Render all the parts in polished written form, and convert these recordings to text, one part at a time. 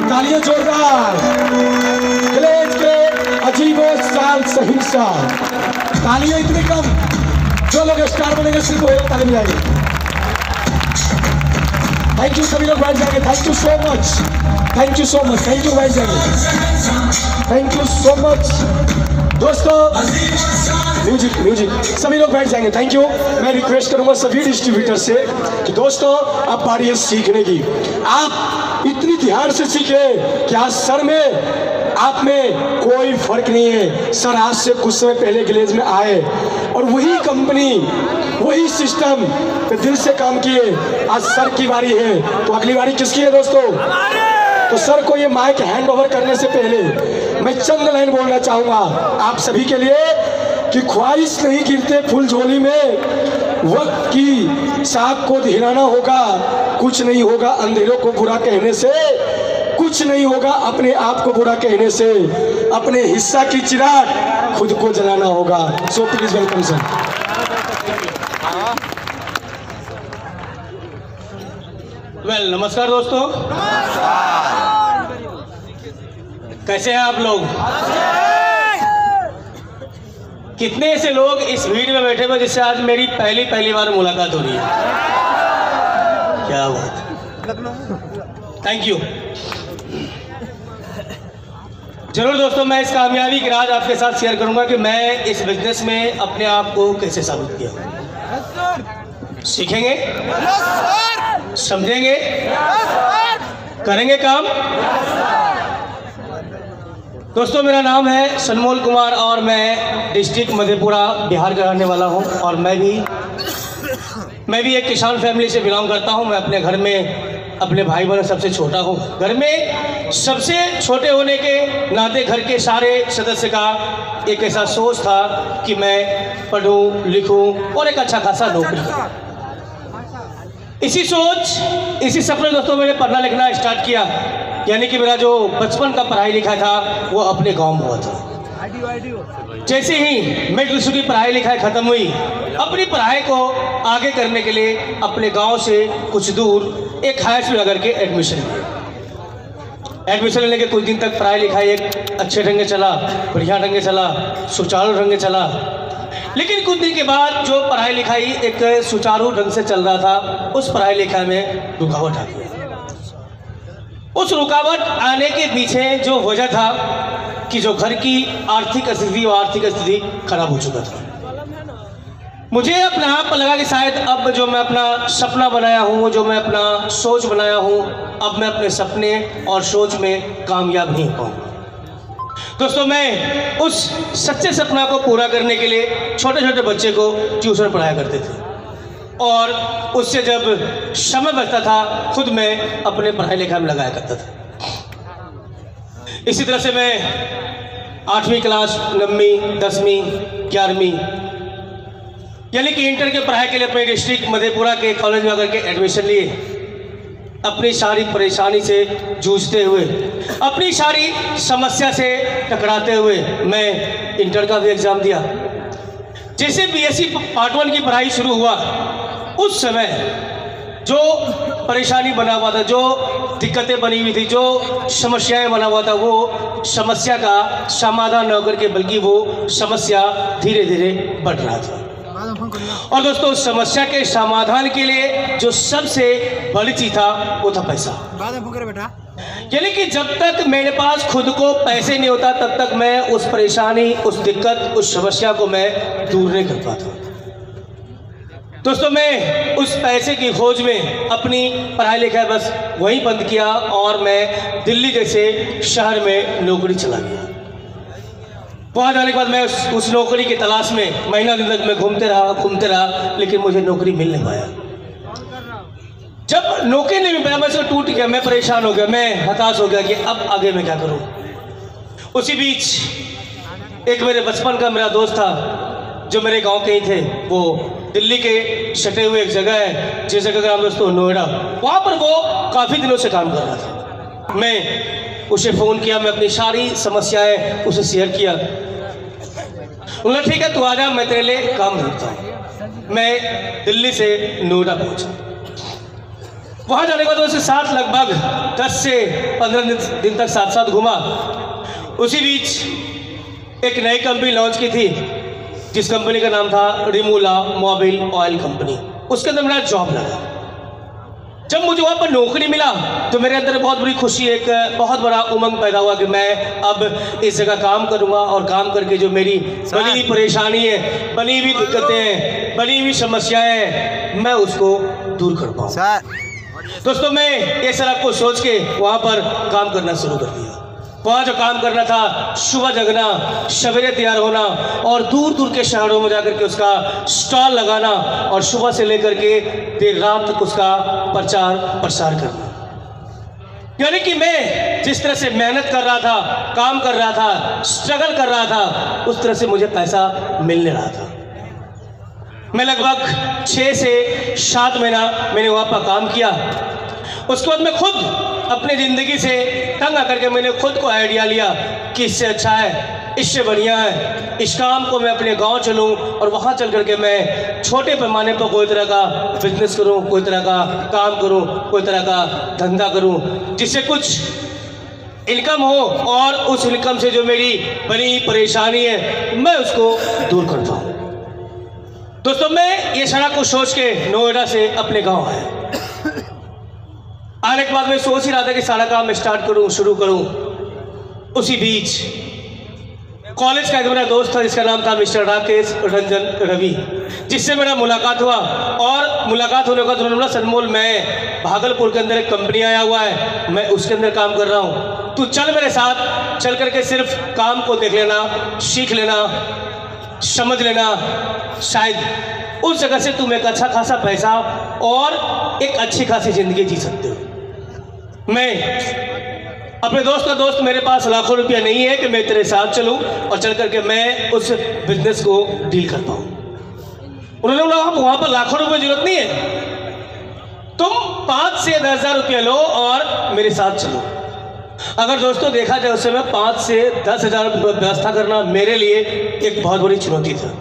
तालियां जोरदार। ग्लेज के अजीबो साल सही साल। तालियां इतनी कम, जो लोग स्टार बनेंगे सिर्फ वही ताली बजाएंगे। थैंक यू, सभी लोग बैठ जाएंगे। Thank you so much, thank you so much, thank you बैठ जाएंगे। थैंक यू सो मच दोस्तों। म्यूजिक म्यूजिक, सभी लोग बैठ जाएंगे। Thank you. मैं रिक्वेस्ट करूंगा सभी डिस्ट्रीब्यूटर से कि दोस्तों अब बारी है सीखने की। आप इतनी ध्यान से सीखे कि आज सर में आप में कोई फर्क नहीं है। सर आज से कुछ समय पहले ग्लेज में आए और वही कंपनी वही सिस्टम पे दिल से काम किए। आज सर की बारी है, तो अगली बारी किसकी है दोस्तों? तो सर को ये माइक हैंड ओवर करने से पहले मैं चंद लाइन बोलना चाहूंगा आप सभी के लिए कि ख्वाहिश नहीं गिरते फूल झोली में, वक्त की साख को हिलाना होगा। कुछ नहीं होगा अंधेरों को बुरा कहने से, कुछ नहीं होगा अपने आप को बुरा कहने से। अपने हिस्सा की चिराग खुद को जलाना होगा। So please welcome sir. Well नमस्कार दोस्तों, कैसे हैं आप लोग? कितने ऐसे लोग इस भीड़ में बैठे हुए जिससे आज मेरी पहली बार मुलाकात हो रही है? क्या बात, थैंक यू। जरूर दोस्तों, मैं इस कामयाबी की राज आपके साथ शेयर करूंगा कि मैं इस बिजनेस में अपने आप को कैसे साबित किया। सीखेंगे, समझेंगे, करेंगे काम। दोस्तों मेरा नाम है सनमोल कुमार और मैं डिस्ट्रिक्ट मधेपुरा बिहार का रहने वाला हूं। और मैं भी एक किसान फैमिली से बिलोंग करता हूं। मैं अपने घर में अपने भाई बहन सबसे छोटा हूं। घर में सबसे छोटे होने के नाते घर के सारे सदस्य का एक ऐसा सोच था कि मैं पढ़ूं लिखूं और एक अच्छा खासा नौकरी करूं। इसी सोच, इसी सपने दोस्तों मैंने पढ़ना लिखना स्टार्ट किया। यानी कि मेरा जो बचपन का पढ़ाई लिखाई था वो अपने गांव में हुआ था। जैसे ही मिडिल स्कूल की पढ़ाई लिखाई खत्म हुई, अपनी पढ़ाई को आगे करने के लिए अपने गांव से कुछ दूर एक हाई स्कूल आकर के एडमिशन लिया। एडमिशन लेने के कुछ दिन तक पढ़ाई लिखाई एक अच्छे ढंग से चला, बढ़िया ढंग से चला, सुचारू ढंग से चला। लेकिन कुछ दिन के बाद जो पढ़ाई लिखाई एक सुचारू ढंग से चल रहा था, उस पढ़ाई लिखाई में रुकावट आ गई। उस रुकावट आने के पीछे जो वजह था कि जो घर की आर्थिक स्थिति खराब हो चुका था। मुझे अपने आप पर लगा कि शायद अब जो मैं अपना सपना बनाया हूँ, जो मैं अपना सोच बनाया हूँ, अब मैं अपने सपने और सोच में कामयाब नहीं हो पाऊँगा। दोस्तों मैं उस सच्चे सपना को पूरा करने के लिए छोटे छोटे बच्चे को ट्यूशन पढ़ाया करते थे और उससे जब समय बचता था खुद मैं अपने पढ़ाई लिखाई में लगाया करता था। इसी तरह से मैं 8वीं क्लास, 9वीं, 10वीं, 11वीं यानी कि इंटर के पढ़ाई के लिए अपने डिस्ट्रिक्ट मधेपुरा के कॉलेज में आकर के एडमिशन लिए। अपनी सारी परेशानी से जूझते हुए, अपनी सारी समस्या से टकराते हुए मैं इंटर का भी एग्ज़ाम दिया। जैसे बीएससी पार्ट 1 की पढ़ाई शुरू हुआ, उस समय जो परेशानी बना हुआ था, जो दिक्कतें बनी हुई थी, जो समस्याएं बना हुआ था, वो समस्या का समाधान न होकर के बल्कि वो समस्या धीरे धीरे बढ़ रहा था। और दोस्तों उस समस्या के समाधान के लिए जो सबसे बड़ी चीज था वो था पैसा। यानी कि जब तक मेरे पास खुद को पैसे नहीं होता तब तक मैं उस परेशानी, उस दिक्कत, उस समस्या को मैं दूर नहीं कर पाता। दोस्तों मैं उस पैसे की खोज में अपनी पढ़ाई लिखाई बस वहीं बंद किया और मैं दिल्ली जैसे शहर में नौकरी चला गया। वहाँ जाने के बाद मैं उस नौकरी की तलाश में महीना दिन तक मैं घूमते रहा, लेकिन मुझे नौकरी मिल नहीं पाया। जब नौकरी नहीं मिल पाया मैं टूट गया, मैं परेशान हो गया, मैं हताश हो गया कि अब आगे मैं क्या करूं। उसी बीच एक मेरे बचपन का मेरा दोस्त था जो मेरे गांव के ही थे। वो दिल्ली के सटे हुए एक जगह है जिस जगह का नाम दोस्तों नोएडा, वहाँ पर वो काफ़ी दिनों से काम कर रहा था। मैं उसे फ़ोन किया, मैं अपनी सारी समस्याएं उसे शेयर किया। उन्होंने ठीक है तू आ जा, मैं तेरे लिए काम ढूंढता हूँ। मैं दिल्ली से नोएडा पहुँचा। वहाँ जाने के बाद उसके साथ लगभग 10 से 15 दिन तक साथ साथ घूमा। उसी बीच एक नई कंपनी लॉन्च की थी जिस कंपनी का नाम था रिमूला मोबिल ऑयल कंपनी। उसके अंदर मेरा जॉब लगा। जब मुझे वहाँ पर नौकरी मिला तो मेरे अंदर बहुत बड़ी खुशी, एक बहुत बड़ा उमंग पैदा हुआ कि मैं अब इस जगह काम करूँगा और काम करके जो मेरी बनी हुई परेशानी है, बनी हुई दिक्कतें हैं, बनी हुई समस्याएं हैं, मैं उसको दूर कर पाऊँ। दोस्तों, मैं ये सारा कुछ सोच के वहाँ पर काम करना शुरू कर दिया। वहाँ जो काम करना था, सुबह जगना, सवेरे तैयार होना और दूर दूर के शहरों में जाकर के उसका स्टॉल लगाना और सुबह से लेकर के देर रात तक उसका प्रचार प्रसार करना। यानी कि मैं जिस तरह से मेहनत कर रहा था, काम कर रहा था, स्ट्रगल कर रहा था, उस तरह से मुझे पैसा मिलने रहा था। मैं लगभग 6 से 7 महीना मैंने वहाँ पर काम किया। उसके बाद मैं खुद अपनी ज़िंदगी से तंग आकर के मैंने खुद को आइडिया लिया कि इससे अच्छा है, इससे बढ़िया है, इस काम को मैं अपने गांव चलूं और वहां चल करके मैं छोटे पैमाने पर कोई तरह का बिजनेस करूं, कोई तरह का काम करूं, कोई तरह का धंधा करूं, जिससे कुछ इनकम हो और उस इनकम से जो मेरी बड़ी परेशानी है मैं उसको दूर कर पाऊँ। दोस्तों, मैं ये सारा कुछ सोच के नोएडा से अपने गाँव आया। आने के बाद मैं सोच ही रहा था कि सारा काम स्टार्ट करूं, शुरू करूं। उसी बीच कॉलेज का एक मेरा दोस्त था जिसका नाम था मिस्टर राकेश रंजन रवि, जिससे मेरा मुलाकात हुआ। और मुलाकात होने के बाद उन्होंने बोला, सनमोल, मैं भागलपुर के अंदर एक कंपनी आया हुआ है, मैं उसके अंदर काम कर रहा हूँ, तू चल मेरे साथ, चल करके सिर्फ काम को देख लेना, सीख लेना, समझ लेना, शायद उस जगह से तुम एक अच्छा खासा पैसा और एक अच्छी खासी ज़िंदगी जी सकते हो। मैं अपने दोस्त का दोस्त, मेरे पास लाखों रुपया नहीं है कि मैं तेरे साथ चलूं और चल करके मैं उस बिजनेस को डील कर पाऊं। उन्होंने बोला, वहाँ पर लाखों रुपये जरूरत नहीं है, तुम 5 से 10 हज़ार रुपया लो और मेरे साथ चलो। अगर दोस्तों देखा जाए उस समय 5 से 10 हज़ार व्यवस्था करना मेरे लिए एक बहुत बड़ी चुनौती था,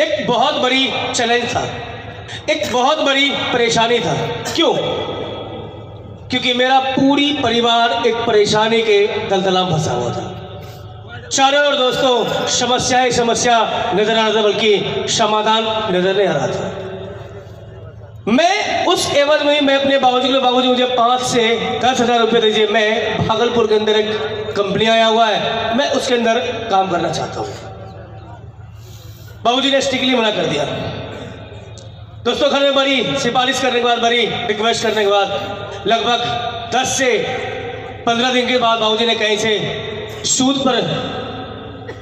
एक बहुत बड़ी चैलेंज था, एक बहुत बड़ी परेशानी था। क्यों? क्योंकि मेरा पूरी परिवार एक परेशानी के दलदल में फंसा हुआ था। चारों ओर दोस्तों समस्या ही समस्या नजर आ रहा था, बल्कि समाधान नजर नहीं आ रहा था। मैं उस एवज में मैं अपने बाबूजी मुझे 5 से 10 हज़ार रुपये दीजिए, मैं भागलपुर के अंदर एक कंपनी आया हुआ है, मैं उसके अंदर काम करना चाहता हूँ। बाबूजी ने स्ट्रिक्टली मना कर दिया। दोस्तों, घर में बड़ी सिफारिश करने के बाद, बड़ी रिक्वेस्ट करने के बाद लगभग 10 से 15 दिन के बाद बाबूजी ने कहीं से सूद पर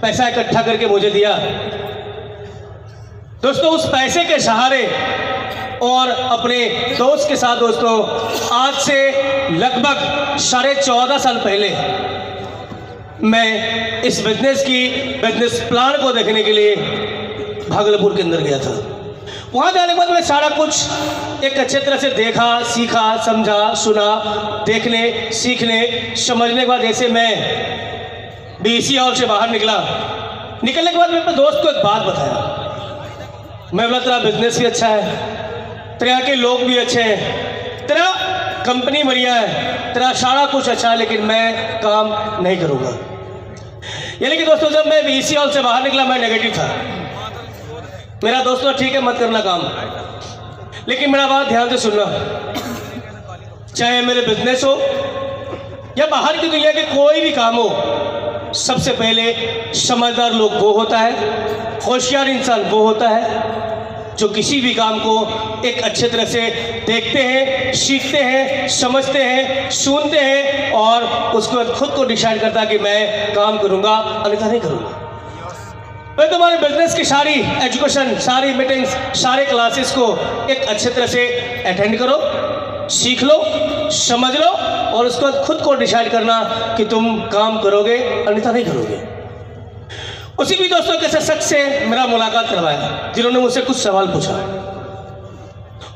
पैसा इकट्ठा करके मुझे दिया। दोस्तों, उस पैसे के सहारे और अपने दोस्त के साथ दोस्तों आज से लगभग 14.5 साल पहले मैं इस बिजनेस प्लान को देखने के लिए भागलपुर के अंदर गया था। वहाँ जाने के बाद मैंने सारा कुछ एक अच्छे तरह से देखा, सीखा, समझा, सुना, देखने, सीखने, समझने के बाद जैसे मैं बीसी हॉल से बाहर निकलने के बाद मैं अपने दोस्त को एक बात बताया। मैं बोला, तेरा बिजनेस भी अच्छा है, तेरे यहाँ के लोग भी अच्छे हैं, तेरा कंपनी बढ़िया है, तेरा सारा कुछ अच्छा है, लेकिन मैं काम नहीं करूँगा। यानी कि दोस्तों, जब मैं बीसी हॉल से बाहर निकला मैं नेगेटिव था। मेरा दोस्तों, ठीक है, मत करना काम, लेकिन मेरा बात ध्यान से सुनना। चाहे मेरे बिजनेस हो या बाहर की दुनिया के कोई भी काम हो, सबसे पहले समझदार लोग वो होता है, होशियार इंसान वो होता है जो किसी भी काम को एक अच्छे तरह से देखते हैं, सीखते हैं, समझते हैं, सुनते हैं और उसको खुद को डिसाइड करता है कि मैं काम करूँगा, अन्यथा नहीं करूँगा। तो तुम्हारे बिजनेस की सारी एजुकेशन, सारी मीटिंग्स, सारे क्लासेस को एक अच्छे तरह से अटेंड करो, सीख लो, समझ लो और उसको खुद को डिसाइड करना कि तुम काम करोगे, अन्यथा नहीं करोगे। उसी भी दोस्तों के शख्स से मेरा मुलाकात करवाया, जिन्होंने मुझसे कुछ सवाल पूछा।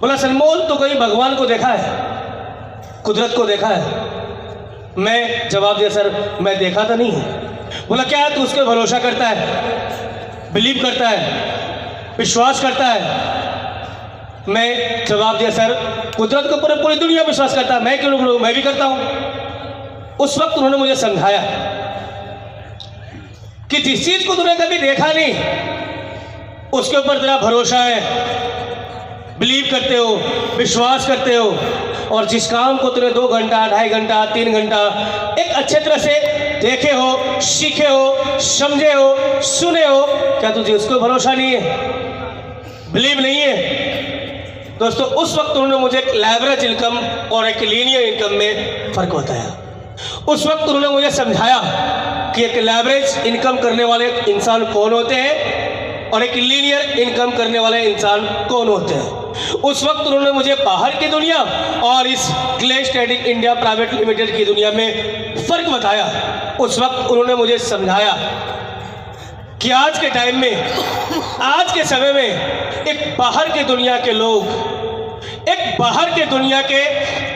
बोला, सनमोल, तो कहीं भगवान को देखा है, कुदरत को देखा है? मैं जवाब दिया, सर मैं देखा तो नहीं हूँ। बोला, क्या तू उसके भरोसा करता है, बिलीव करता है, विश्वास करता है? मैं जवाब दिया, सर कुदरत के ऊपर पूरी दुनिया विश्वास करता है, मैं क्यों करूँ, मैं भी करता हूँ। उस वक्त उन्होंने मुझे समझाया कि जिस चीज को तूने कभी देखा नहीं उसके ऊपर तेरा भरोसा है, बिलीव करते हो, विश्वास करते हो, और जिस काम को तूने 2 घंटा 2.5 घंटा 3 घंटा एक अच्छे तरह से देखे हो, सीखे हो, समझे हो, सुने हो, क्या तुझे उसको भरोसा नहीं है, बिलीव नहीं है? दोस्तों उस वक्त उन्होंने मुझे एक लेवरेज इनकम और एक लीनियर इनकम में फर्क बताया। उस वक्त उन्होंने मुझे समझाया कि एक लेवरेज इनकम करने वाले इंसान कौन होते हैं और एक लीनियर इनकम करने वाले इंसान कौन होते हैं। उस वक्त उन्होंने मुझे बाहर की दुनिया और इस glaze trading India private limited की दुनिया में फर्क बताया। उस वक्त उन्होंने मुझे समझाया कि आज के टाइम में, आज के समय में एक बाहर के दुनिया के लोग, एक बाहर के दुनिया के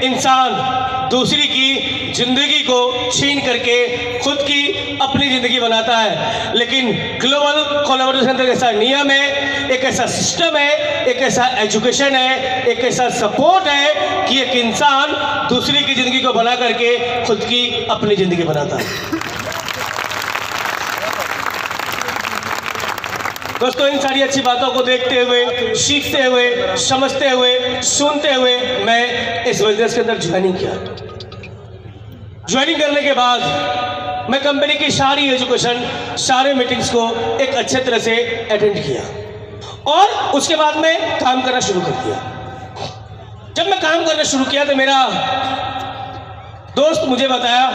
इंसान दूसरी की जिंदगी को छीन करके खुद की अपनी जिंदगी बनाता है, लेकिन ग्लोबल कोलैबोरेशन एक ऐसा नियम है, एक ऐसा सिस्टम है, एक ऐसा एजुकेशन है, एक ऐसा सपोर्ट है कि एक इंसान दूसरी की जिंदगी को बना करके खुद की अपनी जिंदगी बनाता है। दोस्तों इन सारी अच्छी बातों को देखते हुए, सीखते हुए, समझते हुए, सुनते हुए मैं इस बिजनेस के अंदर ज्वाइनिंग किया। ज्वाइनिंग करने के बाद मैं कंपनी की सारी एजुकेशन, सारे मीटिंग्स को एक अच्छे तरह से अटेंड किया और उसके बाद मैं काम करना शुरू कर दिया। जब मैं काम करना शुरू किया तो मेरा दोस्त मुझे बताया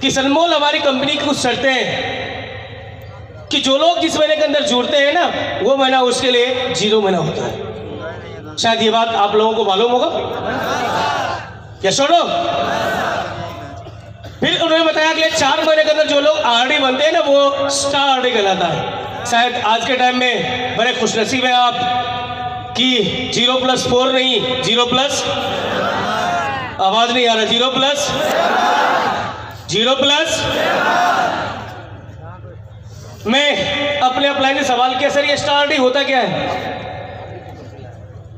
कि सनमोल हमारी कंपनी की कुछ शर्तें हैं कि जो लोग जिस महीने के अंदर जुड़ते हैं ना, वो महीना उसके लिए 0 महीना होता है। शायद ये बात आप लोगों को मालूम होगा या छोड़ो। फिर उन्होंने बताया कि 4 महीने के अंदर जो लोग आरडी बनते हैं ना, वो स्टार आरडी कहलाता है। शायद आज के टाइम में बड़े खुशनसीब हैं आप कि 0+4 नहीं, 0+, आवाज नहीं आ रहा, 0+, मैं अपने अपलाइन से सवाल किया, सर ये स्टार आरडी होता क्या है?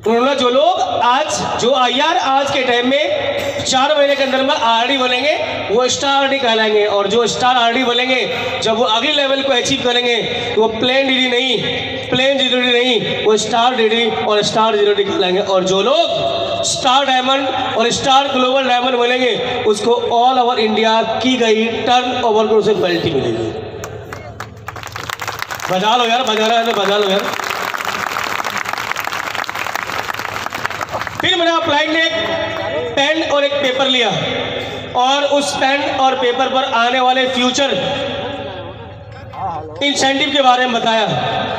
उन्होंने जो लोग आज, जो आईआर आज के टाइम में 4 महीने के अंदर में आरडी बनेंगे वो स्टार आरडी कहलाएंगे, और जो स्टार आरडी बनेंगे जब वो अगले लेवल को अचीव करेंगे तो वो प्लेन डीडी नहीं, प्लेन जीरो डी नहीं, वो स्टार डीडी और स्टार जीरो डी कहलाएंगे। और जो लोग स्टार डायमंड और स्टार ग्लोबल डायमंड बनेंगे उसको ऑल ओवर इंडिया की गई टर्न ओवर को उसे क्वालिटी मिलेगी। बजा लो यार, बजा रहा है तो बजा लो यार। फिर मैंने अपलाइन ने एक पेन और एक पेपर लिया और उस पेन और पेपर पर आने वाले फ्यूचर इंसेंटिव के बारे में बताया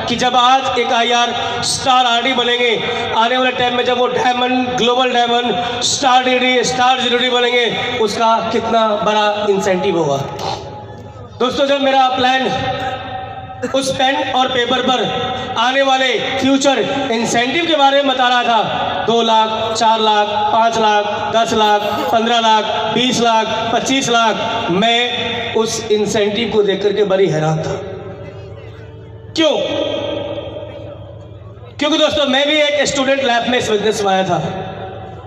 कि जब आज एक आईआर स्टार आरडी बनेंगे, आने वाले टाइम में जब वो diamond, global diamond, star DD, star zero D बनेंगे उसका कितना बड़ा इंसेंटिव होगा। दोस्तों जब मेरा प्लान उस पेन और पेपर पर आने वाले फ्यूचर इंसेंटिव के बारे में बता रहा था, 2 लाख, 4 लाख, 5 लाख, 10 लाख, 15 लाख, 20 लाख, 25 लाख, मैं उस इंसेंटिव को देख करके बड़ी हैरान था। क्यों? क्योंकि दोस्तों मैं भी एक स्टूडेंट लाइफ में इस बिजनेस में आया था।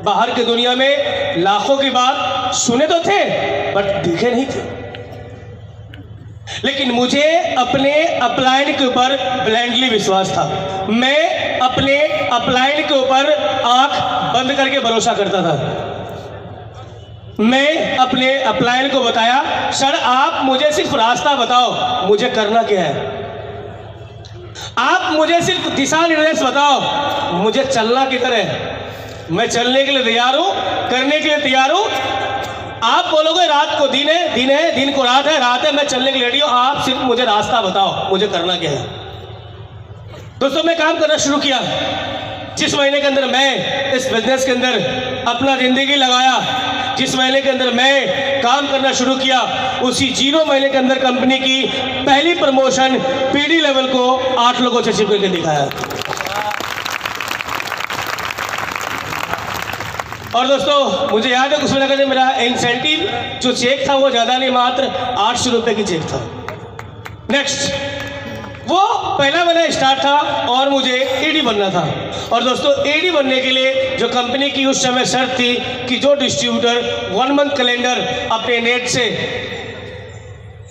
बाहर की दुनिया में लाखों की बात सुने तो थे बट दिखे नहीं थे, लेकिन मुझे अपने अपलाइन के ऊपर ब्लाइंडली विश्वास था। मैं अपने अपलाइन के ऊपर आंख बंद करके भरोसा करता था। मैं अपने अपलाइन को बताया, सर आप मुझे सिर्फ रास्ता बताओ, मुझे करना क्या है। आप मुझे सिर्फ दिशा निर्देश बताओ, मुझे चलना किधर है। मैं चलने के लिए तैयार हूं, करने के लिए तैयार हूं। आप बोलोगे रात को दिन है, दिन है, दिन को रात है, रात है, मैं चलने के लिए रेडी हूं। आप सिर्फ मुझे रास्ता बताओ, मुझे करना क्या है। दोस्तों मैं काम करना शुरू किया। जिस महीने के अंदर मैं इस बिजनेस के अंदर अपना जिंदगी लगाया, जिस महीने के अंदर मैं काम करना शुरू किया, उसी 0 महीने के अंदर कंपनी की पहली प्रमोशन पीडी लेवल को 8 लोगों से अचीव करके दिखाया। और दोस्तों मुझे याद है कुछ महीने का मेरा इंसेंटिव जो चेक था वो ज़्यादा नहीं, मात्र 800 रुपये की चेक था। नेक्स्ट वो पहला मेरा स्टार्ट था और मुझे एडी बनना था। और दोस्तों एडी बनने के लिए जो कंपनी की उस समय शर्त थी कि जो डिस्ट्रीब्यूटर 1 मंथ कैलेंडर अपने नेट से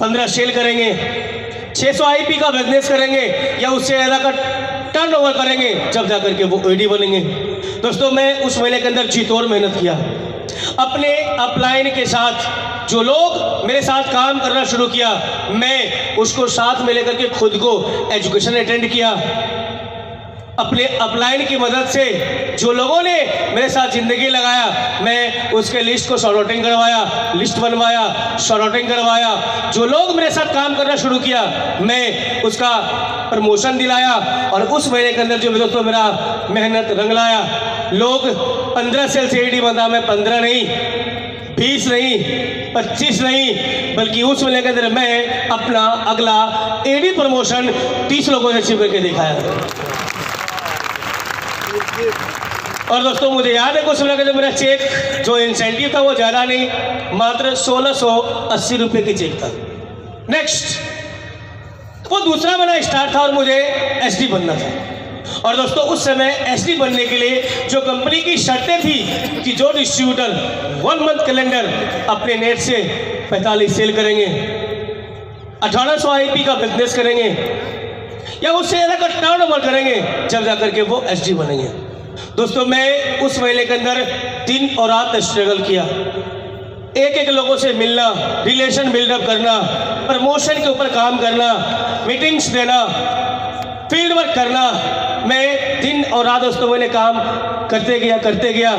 15 सेल करेंगे, 600 आईपी का बिजनेस करेंगे या उससे ज़्यादा का टर्नओवर करेंगे, जब जाकर के वो एडी बनेंगे। दोस्तों मैं उस महीने के अंदर जी तोड़ मेहनत किया। अपने अपलाइन के साथ जो लोग मेरे साथ काम करना शुरू किया, मैं उसको साथ में लेकर के खुद को एजुकेशन अटेंड किया। अपने अपलाइन की मदद से जो लोगों ने मेरे साथ ज़िंदगी लगाया, मैं उसके लिस्ट को शॉर्ट आउटिंग करवाया, लिस्ट बनवाया, शॉर्ट आउटिंग करवाया। जो लोग मेरे साथ काम करना शुरू किया, मैं उसका प्रमोशन दिलाया। और उस महीने के अंदर जो दोस्तों मेरा मेहनत रंग लाया। लोग 15 सेल से एडी बंदा, मैं 15 नहीं, 20 नहीं, 25 नहीं, बल्कि उस महीने के अंदर मैं अपना अगला एडी प्रमोशन 30 लोगों ने अचीव करके दिखाया। और दोस्तों मुझे याद है कुछ समय के मेरा चेक जो इंसेंटिव था वो ज़्यादा नहीं, मात्र 1680 रुपये की चेक था। नेक्स्ट, वो दूसरा मेरा स्टार्ट था और मुझे एसडी बनना था। और दोस्तों उस समय एसडी बनने के लिए जो कंपनी की शर्तें थी कि जो डिस्ट्रीब्यूटर 1 मंथ कैलेंडर अपने नेट से 45 सेल करेंगे, 1800 आईपी का बिजनेस करेंगे या उससे ज़्यादा का टर्नओवर करेंगे, जब जाकर के वो एसडी बनेंगे। दोस्तों मैं उस महीने के अंदर दिन और रात स्ट्रगल किया। एक एक लोगों से मिलना, रिलेशन बिल्डअप करना, प्रमोशन के ऊपर काम करना, मीटिंग्स देना, फील्ड वर्क करना। मैं दिन और रात दोस्तों मैंने काम करते गया।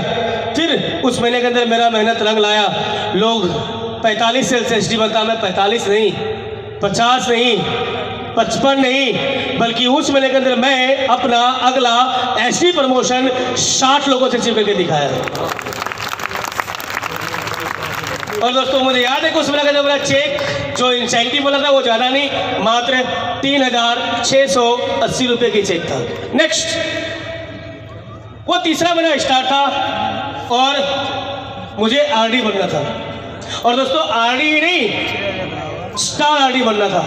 फिर उस महीने के अंदर मेरा मेहनत रंग लाया। लोग 45 सेल से एसडी बनता, मैं 45 नहीं, 50 नहीं, 55 नहीं, बल्कि उस महीने के अंदर मैं अपना अगला एसडी प्रमोशन 60 लोगों से अचीव करके दिखाया। और दोस्तों मुझे याद है कि उस महीने का मेरा चेक जो इंसेंटिव बोला था वो ज़्यादा नहीं, मात्र 3680 रुपये की चेक था। नेक्स्ट, वो तीसरा मेरा स्टार्ट था और मुझे आरडी बनना था। और दोस्तों आरडी नहीं, स्टार आरडी बनना था।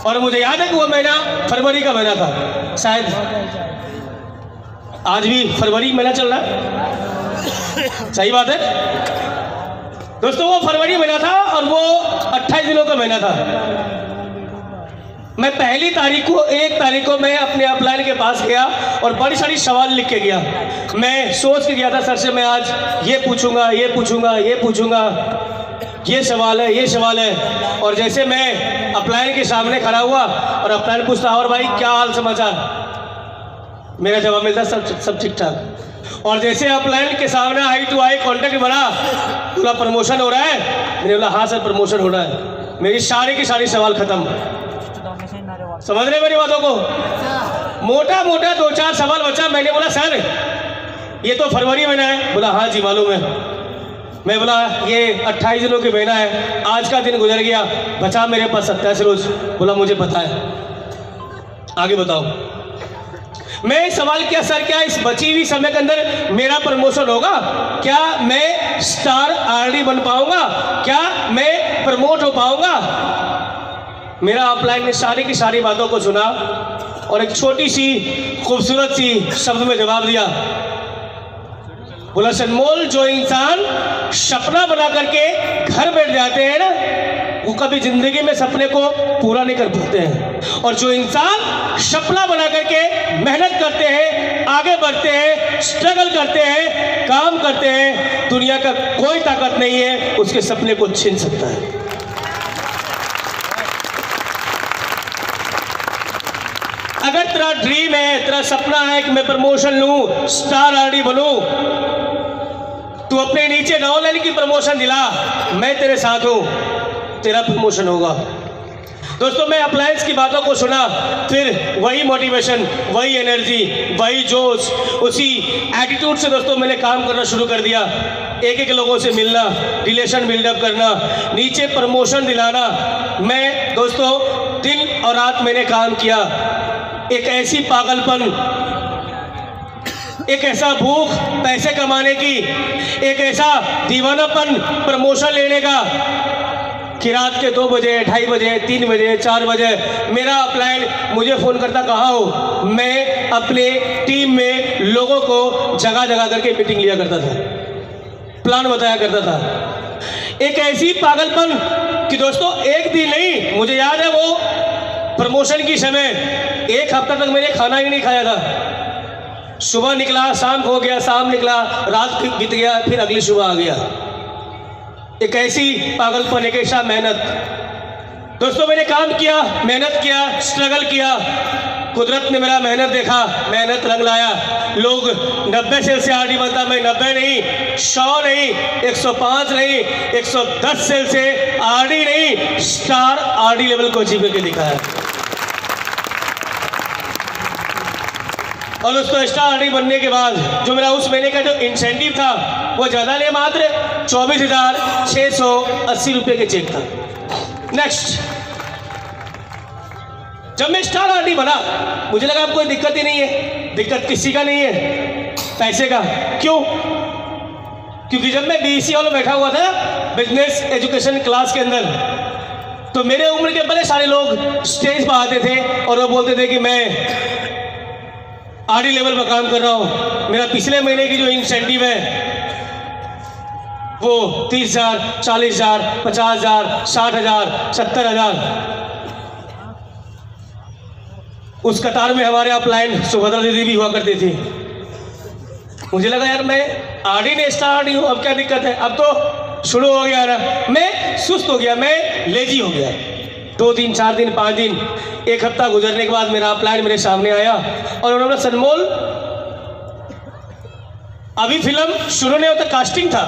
और मुझे याद है कि वो महीना फरवरी का महीना था, शायद आज भी फरवरी महीना चल रहा है, सही बात है दोस्तों। वो फरवरी महीना था और वो 28 दिनों का महीना था। मैं पहली तारीख को 1 तारीख को मैं अपने अपलाइन के पास गया और बड़ी सारी सवाल लिख के गया। मैं सोच के गया था सर से मैं आज ये पूछूंगा, ये पूछूंगा, ये पूछूंगा, ये सवाल है, ये सवाल है। और जैसे मैं अपलाइन के सामने खड़ा हुआ और अपलाइन पूछता और भाई क्या हाल समाचार, मेरा जवाब मिलता सब ठीक ठाक। और जैसे अपलाइन के सामने आई टू आई कांटेक्ट बना, पूरा प्रमोशन हो रहा है, मैंने बोला हाँ सर प्रमोशन हो रहा है। मेरी सारी की सारी सवाल खत्म। समझ रहे मेरी बातों को? मोटा मोटा 2-4 सवाल बचा। मैंने बोला सर ये तो फरवरी महीना है। बोला हाँ जी मालूम है। मैं बोला ये 28 दिनों की महीना है, आज का दिन गुजर गया, बचा मेरे पास 27 रोज। बोला मुझे पता है, आगे बताओ। मैं सवाल किया सर क्या इस बची हुई समय के अंदर मेरा प्रमोशन होगा? क्या मैं स्टार आरडी बन पाऊंगा? क्या मैं प्रमोट हो पाऊंगा? मेरा अपलाइन ने सारी की सारी बातों को सुना और एक छोटी सी खूबसूरत सी शब्द में जवाब दिया। बोला सनमोल, जो इंसान सपना बना करके घर बैठ जाते हैं ना, वो कभी जिंदगी में सपने को पूरा नहीं कर पाते हैं। और जो इंसान सपना बना करके मेहनत करते हैं, आगे बढ़ते हैं, स्ट्रगल करते हैं, काम करते हैं, दुनिया का कोई ताकत नहीं है उसके सपने को छीन सकता है। अगर तेरा ड्रीम है, तेरा सपना है कि मैं प्रमोशन लूं, स्टार आरडी बनूं, तू अपने नीचे डाउनलाइन की प्रमोशन दिला, मैं तेरे साथ हूं, तेरा प्रमोशन होगा। दोस्तों मैं अप्लायंस की बातों को सुना, फिर वही मोटिवेशन, वही एनर्जी, वही जोश, उसी एटीट्यूड से दोस्तों मैंने काम करना शुरू कर दिया। एक एक लोगों से मिलना, रिलेशन बिल्डअप करना, नीचे प्रमोशन दिलाना। मैं दोस्तों दिन और रात मैंने काम किया। एक ऐसी पागलपन, एक ऐसा भूख पैसे कमाने की, एक ऐसा दीवानापन प्रमोशन लेने का कि रात के 2 बजे, 2:30 बजे, 3 बजे, 4 बजे मेरा अपलाइन मुझे फ़ोन करता, कहाँ हो? मैं अपने टीम में लोगों को जगह जगह करके मीटिंग लिया करता था, प्लान बताया करता था। एक ऐसी पागलपन कि दोस्तों एक दिन नहीं, मुझे याद है वो प्रमोशन की समय 1 हफ्ता तक मैंने खाना ही नहीं खाया था। सुबह निकला, शाम हो गया, शाम निकला, रात बीत गया, फिर अगली सुबह आ गया। एक ऐसी पागलपन, एक ऐसा मेहनत। दोस्तों मैंने काम किया, मेहनत किया, स्ट्रगल किया। कुदरत ने मेरा मेहनत देखा, मेहनत रंग लाया। लोग 90 सेल से आरडी बनता, मैं 90 नहीं, 100 नहीं, 105 नहीं, 110 सेल से आरडी नहीं, स्टार आरडी लेवल को अचीव करके दिखाया। और दोस्तों स्टार आरडी बनने के बाद जो मेरा उस महीने का जो इंसेंटिव था वो ज़्यादा नहीं, मात्र 24,680 रुपये के चेक था। नेक्स्ट, जब मैं स्टार आरडी बना मुझे लगा अब कोई दिक्कत ही नहीं है। दिक्कत किसी का नहीं है, पैसे का। क्यों? क्योंकि जब मैं बीसी हॉल में बैठा हुआ था बिजनेस एजुकेशन क्लास के अंदर, तो मेरे उम्र के बड़े सारे लोग स्टेज पर आते थे और वो बोलते थे कि मैं आरडी लेवल पर काम कर रहा हूँ, मेरा पिछले महीने की जो इंसेंटिव है वो 30,000, 40,000, 50,000, 60,000, 70,000। उस कतार में हमारे अपलाइन सुभद्रा दीदी भी हुआ करती थी। मुझे लगा यार मैं आरडी ने स्टार आरडी हूँ, अब क्या दिक्कत है? अब तो शुरू हो गया ना, मैं सुस्त हो गया, मैं लेजी हो गया। 2 दिन, 4 दिन, 5 दिन, 1 हफ्ता गुजरने के बाद मेरा अपलाइन मेरे सामने आया और उन्होंने, सनमोल अभी फिल्म शुरू नहीं होता, कास्टिंग था।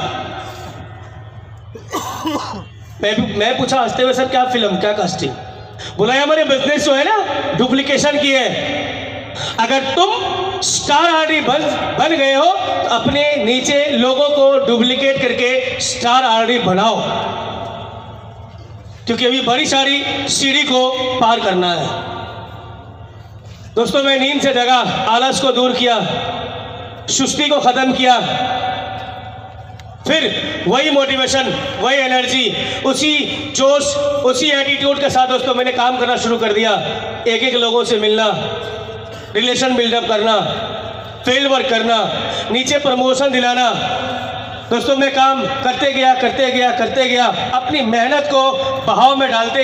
मैं पूछा हंसते हुए, सर क्या फिल्म, क्या कास्टिंग? बोला हमारे बिजनेस जो है ना डुप्लीकेशन की है, अगर तुम स्टार आरडी बन गए हो तो अपने नीचे लोगों को डुप्लीकेट करके स्टार आरडी बनाओ, क्योंकि अभी बड़ी सारी सीढ़ी को पार करना है। दोस्तों मैं नींद से जगा, आलस को दूर किया, सुस्ती को खत्म किया, फिर वही मोटिवेशन, वही एनर्जी, उसी जोश, उसी एटीट्यूड के साथ दोस्तों मैंने काम करना शुरू कर दिया। एक एक लोगों से मिलना, रिलेशन बिल्डअप करना, फील्ड वर्क करना, नीचे प्रमोशन दिलाना। दोस्तों मैं काम करते गया, अपनी मेहनत को बहाव में डालते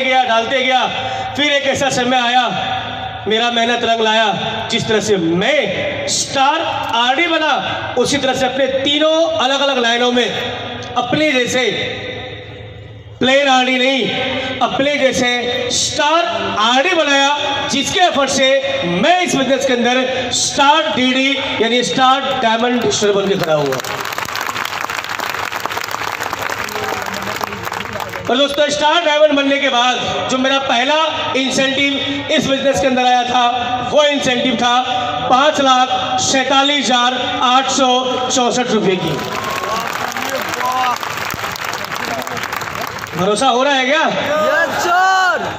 गया। फिर एक ऐसा समय आया, मेरा मेहनत रंग लाया। जिस तरह से मैं स्टार आरडी बना, उसी तरह से अपने तीनों अलग अलग लाइनों में अपने जैसे प्लेन आरडी नहीं, अपने जैसे स्टार आरडी बनाया, जिसके एफर्ट से मैं इस बिजनेस के अंदर स्टार डीडी यानी स्टार डायमंड डिस्ट्रीब्यूटर बन के खड़ा हुआ। और दोस्तों स्टार डायमंड बनने के बाद जो मेरा पहला इंसेंटिव इस बिजनेस के अंदर आया था, वो इंसेंटिव था 5,47,864 रुपये की। भरोसा हो रहा है क्या?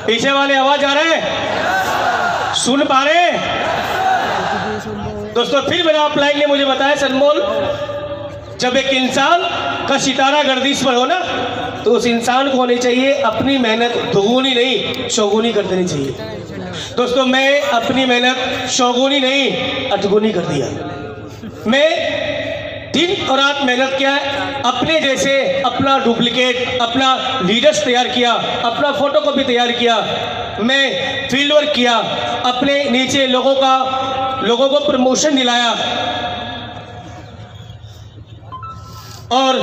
पीछे वाले आवाज आ रहे हैं, सुन पा रहे हैं? दोस्तों फिर मेरा अपलाइन ने मुझे बताया, सनमोल जब एक इंसान का सितारा गर्दिश पर हो ना, तो उस इंसान को होनी चाहिए अपनी मेहनत दोगुनी नहीं चौगुनी कर देनी चाहिए। दोस्तों मैं अपनी मेहनत चौगुनी नहीं 8 कर दिया। मैं दिन और रात मेहनत किया, अपने जैसे अपना डुप्लीकेट, अपना लीडर्स तैयार किया, अपना फोटोकॉपी तैयार किया, मैं फील्ड वर्क किया, अपने नीचे लोगों को प्रमोशन दिलाया और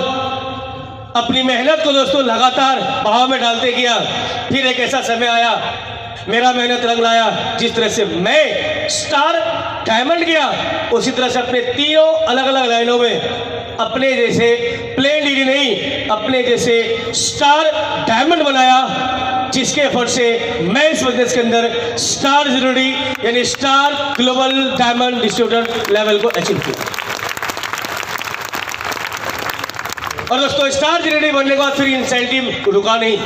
अपनी मेहनत को दोस्तों लगातार बहाव में डालते गया। फिर एक ऐसा समय आया, मेरा मेहनत रंग लाया। जिस तरह से मैं स्टार डायमंड गया, उसी तरह से अपने तीनों अलग अलग लाइनों में अपने जैसे प्लेन डीडी नहीं, अपने जैसे स्टार डायमंड बनाया, जिसके एफर्ट से मैं इस बिजनेस के अंदर स्टार जीडी यानी star global diamond distributor level को अचीव किया। और दोस्तों स्टार जीडी बनने के बाद फिर इंसेंटिव रुका नहीं।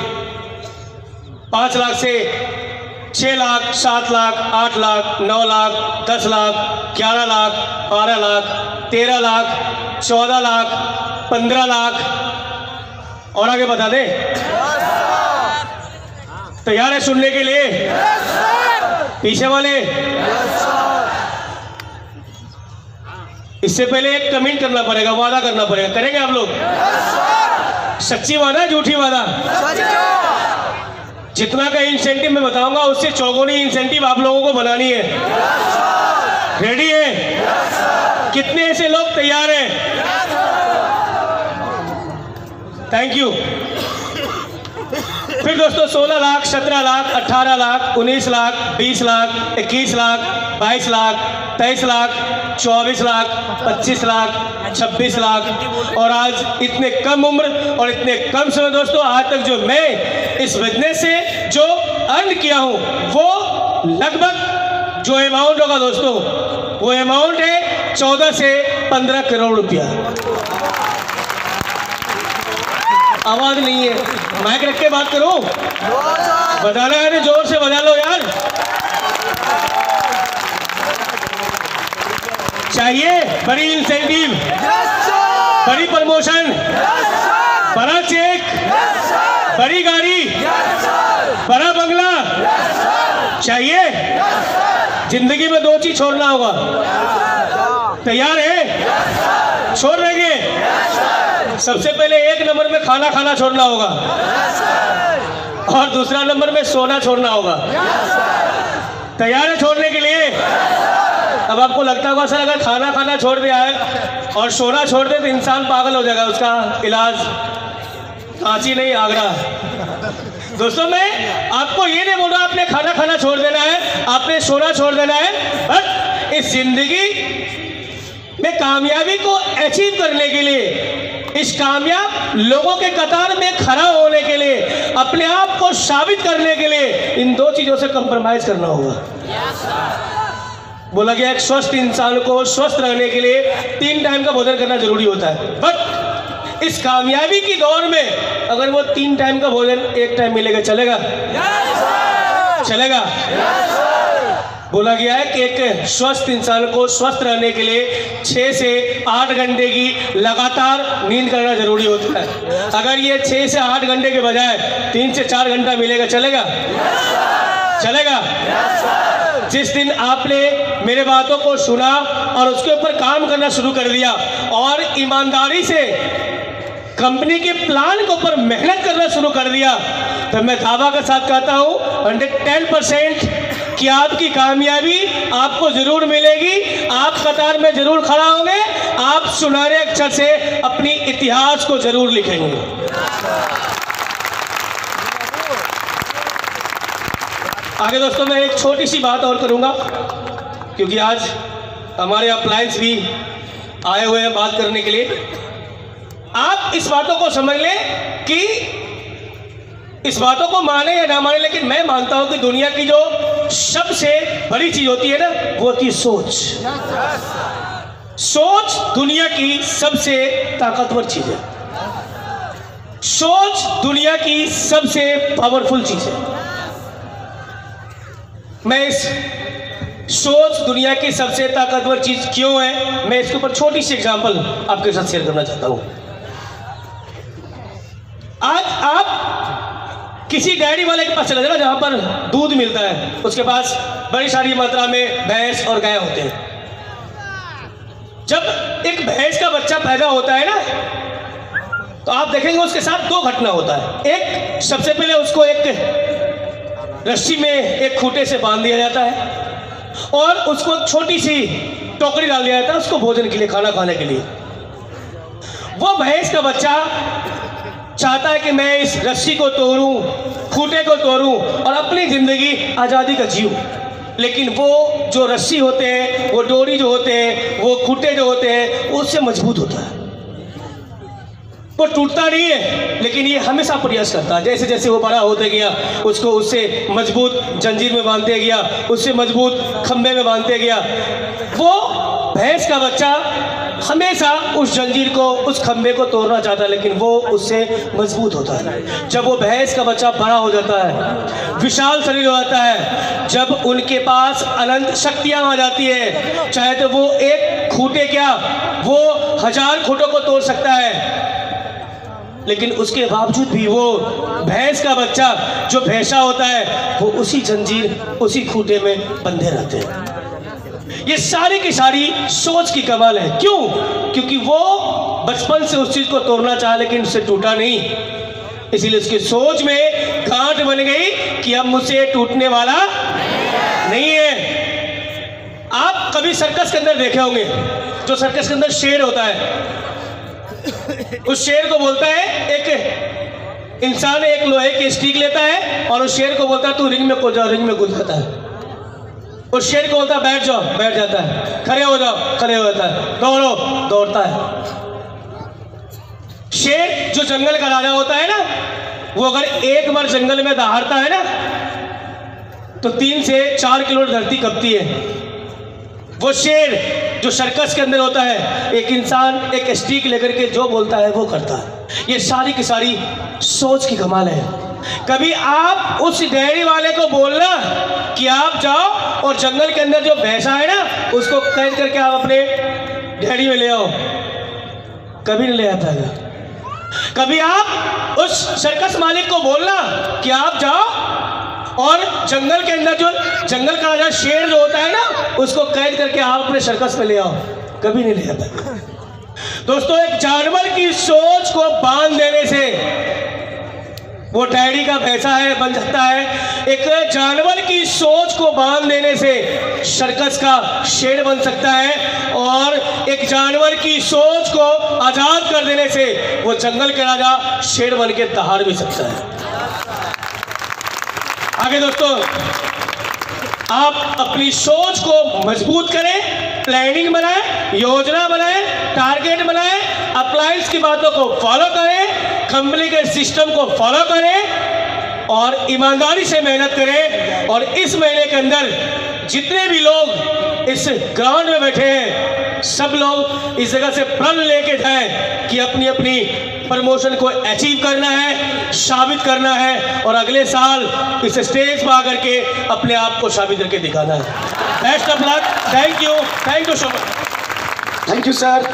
5 लाख से 6 लाख, 7 लाख, 8 लाख, 9 लाख, 10 लाख, 11 लाख, 12 लाख, 13 लाख, 14 लाख, 15 लाख और आगे बता दें तैयार है सुनने के लिए? पीछे वाले इससे पहले एक कमेंट करना पड़ेगा, वादा करना पड़ेगा। करेंगे आप लोग? सच्ची वादा, झूठी वादा? जितना का इंसेंटिव मैं बताऊंगा उससे चौगुनी इंसेंटिव आप लोगों को बनानी है। रेडी है? कितने ऐसे लोग तैयार हैं? Thank you. फिर दोस्तों 16 लाख, 17 लाख, 18 लाख, 19 लाख, 20 लाख, 21 लाख, 22 लाख, 23 लाख, 24 लाख, 25 लाख, 26 लाख, और आज इतने कम उम्र और इतने कम समय दोस्तों, आज तक जो मैं इस बिजनेस से जो अर्न किया हूं वो लगभग जो अमाउंट होगा दोस्तों, वो अमाउंट है 14 से 15 करोड़ रुपया। आवाज नहीं है, माइक रख के बात करो। बजाना है तो जोर से बजा लो यार। चाहिए बड़ी इंसेंटिव, बड़ी प्रमोशन, बड़ा चेक, बड़ी गाड़ी, बड़ा बंगला चाहिए? जिंदगी में 2 चीज छोड़ना होगा। तैयार है? छोड़ देंगे? सबसे पहले 1 नंबर में खाना खाना छोड़ना होगा, और दूसरा नंबर में सोना छोड़ना होगा। तैयार है छोड़ने के लिए? अब आपको लगता होगा सर अगर खाना खाना छोड़ दिया है और सोना छोड़ दे तो इंसान पागल हो जाएगा, उसका इलाज कांची नहीं आगरा। दोस्तों मैं आपको ये नहीं बोल रहा आपने खाना खाना छोड़ देना है, आपने सोना छोड़ देना है, बट इस जिंदगी में कामयाबी को अचीव करने के लिए, इस कामयाब लोगों के कतार में खड़ा होने के लिए, अपने आप को साबित करने के लिए इन 2 चीजों से कंप्रोमाइज करना होगा। बोला गया एक स्वस्थ इंसान को स्वस्थ रहने के लिए 3 टाइम का भोजन करना जरूरी होता है, बट इस कामयाबी की दौर में अगर वो 3 टाइम का भोजन 1 टाइम मिलेगा, चलेगा? चलेगा? बोला गया है कि एक स्वस्थ इंसान को स्वस्थ रहने के लिए 6 से 8 घंटे की लगातार नींद करना जरूरी होता है। अगर ये 6 से 8 घंटे के बजाय 3 से 4 घंटा मिलेगा, चलेगा? चलेगा? जिस दिन आपने मेरे बातों को सुना और उसके ऊपर काम करना शुरू कर दिया और ईमानदारी से कंपनी के प्लान के ऊपर मेहनत करना शुरू कर दिया, तो मैं दावा के साथ कहता हूँ 110% कि आपकी कामयाबी आपको जरूर मिलेगी। आप कतार में जरूर खड़ा होंगे, आप सुनहरे अक्षर से अपनी इतिहास को जरूर लिखेंगे। आगे दोस्तों मैं एक छोटी सी बात और करूंगा, क्योंकि आज हमारे अप्लायंस भी आए हुए हैं बात करने के लिए। आप इस बातों को समझ लें कि इस बातों को माने या ना माने, लेकिन मैं मानता हूं कि दुनिया की जो सबसे बड़ी चीज होती है ना, वो होती है सोच। सोच दुनिया की सबसे ताकतवर चीज है। सोच दुनिया की सबसे पावरफुल चीज है। मैं इस सोच दुनिया की सबसे ताकतवर चीज क्यों है, मैं इसके ऊपर छोटी सी एग्जांपल आपके साथ शेयर करना चाहता हूं। आज आप किसी डेयरी वाले के पास चले जाना जहां पर दूध मिलता है, उसके पास बड़ी सारी मात्रा में भैंस और गाय होते हैं। जब एक भैंस का बच्चा पैदा होता है ना, तो आप देखेंगे उसके साथ 2 घटना होता है। एक, सबसे पहले उसको एक रस्सी में एक खूंटे से बांध दिया जाता है और उसको एक छोटी सी टोकरी डाल दिया जाता है उसको भोजन के लिए, खाना खाने के लिए। वो भैंस का बच्चा चाहता है कि मैं इस रस्सी को तोड़ूं, खूंटे को तोड़ूं और अपनी जिंदगी आज़ादी का जीऊं। लेकिन वो जो रस्सी होते हैं, वो डोरी जो होते हैं, वो खूंटे जो होते हैं, उससे मजबूत होता है, वो टूटता नहीं है। लेकिन ये हमेशा प्रयास करता है, जैसे जैसे वो बड़ा होते गया उसको उससे मजबूत जंजीर में बांधते गया, उससे मजबूत खंबे में बांधते गया। वो भैंस का बच्चा हमेशा उस जंजीर को, उस खंबे को तोड़ना चाहता है, लेकिन वो उससे मजबूत होता है। जब वो भैंस का बच्चा बड़ा हो जाता है, विशाल शरीर हो जाता है, जब उनके पास अनंत शक्तियां आ जाती है, चाहे तो वो एक खूंटे क्या, वो 1000 खूंटों को तोड़ सकता है। लेकिन उसके बावजूद भी वो भैंस का बच्चा जो भैंसा होता है वो उसी जंजीर उसी खूंटे में बंधे रहते हैं। ये सारी की सारी सोच की कमाल है। क्यों? क्योंकि वो बचपन से उस चीज को तोड़ना चाहा लेकिन उससे टूटा नहीं, इसीलिए उसकी सोच में गांठ बन गई कि अब मुझसे टूटने वाला नहीं है। आप कभी सर्कस के अंदर देखे होंगे, जो सर्कस के अंदर शेर होता है, उस शेर को बोलता है, एक इंसान एक लोहे की स्टिक लेता है और उस शेर को बोलता है तू रिंग में कूद जा, रिंग में कूद जाता है। उस शेर को बोलता है बैठ जाओ, बैठ जाता है, खड़े हो जाओ, खड़े हो जाता है, दौड़ो, दौड़ता है। शेर जो जंगल का राजा होता है ना, वो अगर एक बार जंगल में दहाड़ता है ना तो 3 से 4 किलो धरती कपती है। वो शेर जो सर्कस के अंदर होता है, एक इंसान एक स्टिक लेकर के जो बोलता है वो करता है। ये सारी की सारी सोच की कमाल है। कभी आप उस डेयरी वाले को बोलना कि आप जाओ और जंगल के अंदर जो भैंसा है ना उसको कैद करके आप अपने डेयरी में ले आओ, कभी नहीं ले आता है। कभी आप उस सर्कस मालिक को बोलना कि आप जाओ और जंगल के अंदर जो जंगल का राजा शेर जो होता है ना उसको कैद करके आप अपने सर्कस में ले आओ, कभी नहीं ले आता। दोस्तों, एक जानवर की सोच को बांध देने से वो डैडी का भैंसा है बन सकता है। एक जानवर की सोच को बांध देने से सर्कस का शेर बन सकता है और एक जानवर की सोच को आजाद कर देने से वो जंगल के राजा शेर बन के दहाड़ भी सकता है। आगे दोस्तों, आप अपनी सोच को मजबूत करें, प्लानिंग बनाएं, योजना बनाएं, टारगेट बनाएं, अप्लायंस की बातों को फॉलो करें, कंपनी के सिस्टम को फॉलो करें और ईमानदारी से मेहनत करें। और इस महीने के अंदर जितने भी लोग इस ग्राउंड में बैठे हैं, सब लोग इस जगह से प्रण लेके जाएं कि अपनी अपनी प्रमोशन को अचीव करना है, साबित करना है और अगले साल इस स्टेज पर आकर के अपने आप को साबित करके दिखाना है। Best of luck, thank you so much. Thank you sir.